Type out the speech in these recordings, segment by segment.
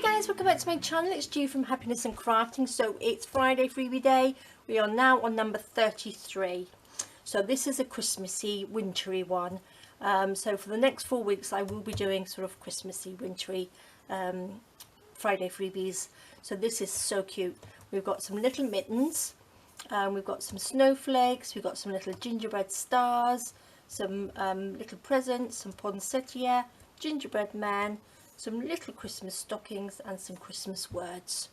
Hi guys, welcome back to my channel. It's G from Happiness and Crafting. So it's Friday freebie day. We are now on number 33. So this is a Christmassy wintry one. So for the next 4 weeks I will be doing sort of Christmassy wintry Friday freebies. So this is so cute. We've got some little mittens, we've got some snowflakes, we've got some little gingerbread stars, some little presents, some poinsettia, gingerbread man, some little Christmas stockings and some Christmas words.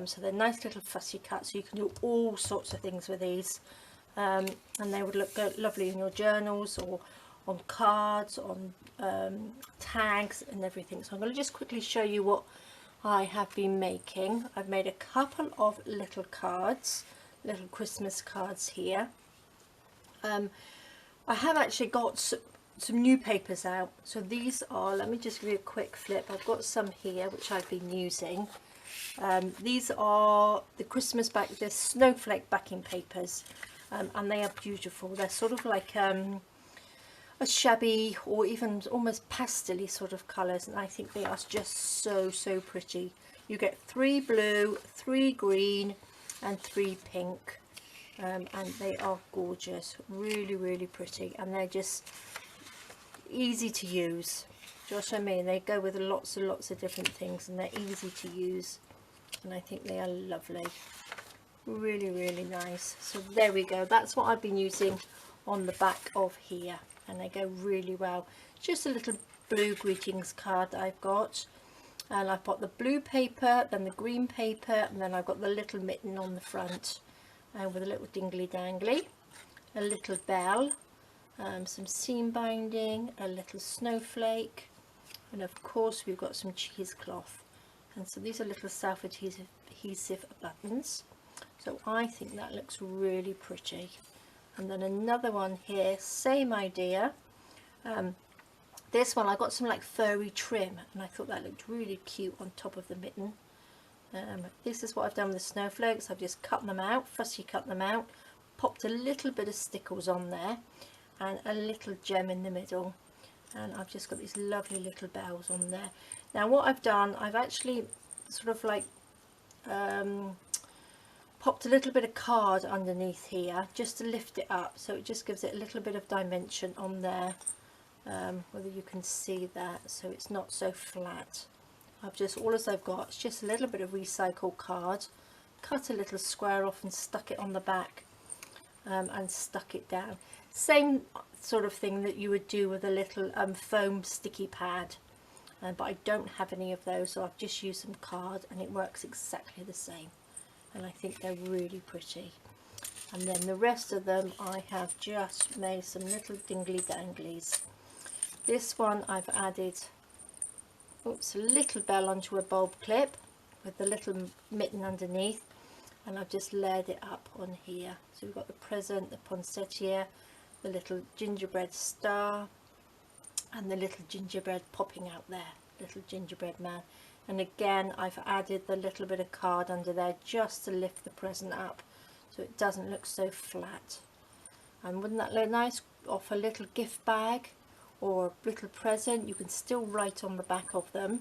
So they're nice little fussy cuts, so you can do all sorts of things with these, and they would look lovely in your journals or on cards, on tags and everything. So I'm going to just quickly show you what I have been making. I've made a couple of little cards, little Christmas cards here. I have actually got some new papers out. So these are, let me just give you a quick flip. I've got some here which I've been using. These are the Christmas the snowflake backing papers, and they are beautiful. They're sort of like a shabby or even almost pastel-y sort of colours, and I think they are just so pretty. You get 3 blue, 3 green and 3 pink, and they are gorgeous, really pretty, and they're just easy to use. Do you know what I mean? They go with lots and lots of different things, and they're easy to use, and I think they are lovely, really nice. So there we go, that's what I've been using on the back of here, and they go really well. Just a little blue greetings card that I've got, and I've got the blue paper, then the green paper, and then I've got the little mitten on the front, with a little dingly dangly, a little bell, some seam binding, a little snowflake, and of course we've got some cheesecloth. And so these are little self-adhesive buttons. So I think that looks really pretty. And then another one here, same idea. This one I got some like furry trim, and I thought that looked really cute on top of the mitten. This is what I've done with the snowflakes. I've just cut them out, fussy cut them out, popped a little bit of stickles on there and a little gem in the middle, and I've just got these lovely little bells on there. Now what I've done, I've actually sort of like popped a little bit of card underneath here just to lift it up, so it just gives it a little bit of dimension on there, whether you can see that, so it's not so flat. I've just, all as I've got is just a little bit of recycled card, cut a little square off and stuck it on the back, and stuck it down. Same sort of thing that you would do with a little foam sticky pad, but I don't have any of those, so I've just used some card, and it works exactly the same, and I think they're really pretty. And then the rest of them I have just made some little dingly danglies. This one I've added a little bell onto a bulb clip with the little mitten underneath, and I've just layered it up on here. So we've got the present, the poinsettia, the little gingerbread star, and the little gingerbread popping out there, little gingerbread man. And again I've added the little bit of card under there just to lift the present up so it doesn't look so flat. And wouldn't that look nice off a little gift bag or a little present? You can still write on the back of them,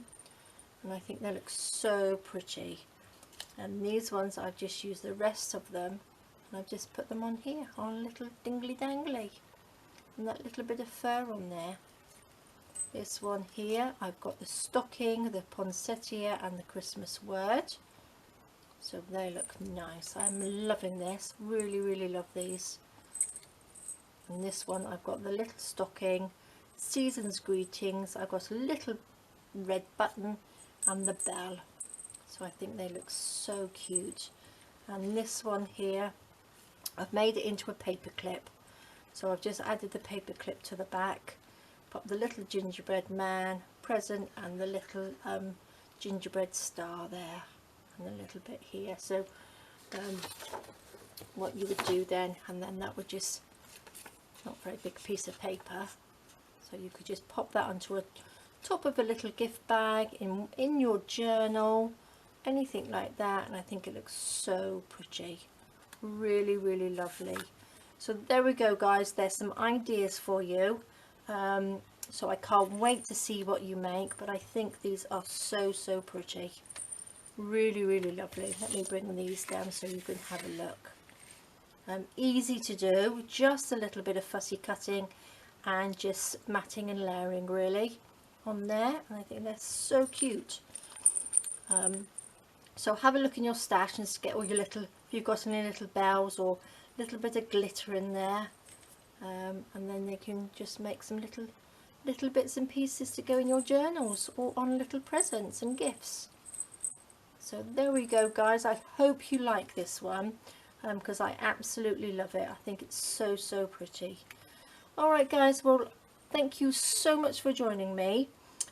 and I think they look so pretty. And these ones I've just used the rest of them, and I've just put them on here on a little dingly dangly, and that little bit of fur on there. This one here I've got the stocking, the poinsettia and the Christmas word, so they look nice. I'm loving this, really love these. And this one I've got the little stocking, season's greetings, I've got a little red button and the bell, so I think they look so cute. And this one here I've made it into a paper clip, so I've just added the paper clip to the back, pop the little gingerbread man, present, and the little gingerbread star there, and a little bit here. So what you would do then, and then that would just, not a very big piece of paper, so you could just pop that onto a top of a little gift bag, in your journal, anything like that, and I think it looks so pretty, really lovely. So there we go guys, there's some ideas for you. So I can't wait to see what you make, but I think these are so pretty. Really, really lovely. Let me bring these down so you can have a look. Easy to do, just a little bit of fussy cutting and just matting and layering really on there, and I think they're so cute. So have a look in your stash and get all your little, if you've got any little bells or a little bit of glitter in there, and then they can just make some little bits and pieces to go in your journals or on little presents and gifts. So there we go guys, I hope you like this one, because I absolutely love it. I think it's so pretty. Alright guys, well thank you so much for joining me.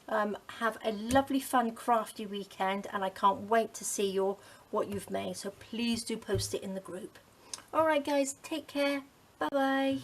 Have a lovely fun crafty weekend, and I can't wait to see what you've made, so please do post it in the group. Alright guys, take care, bye bye.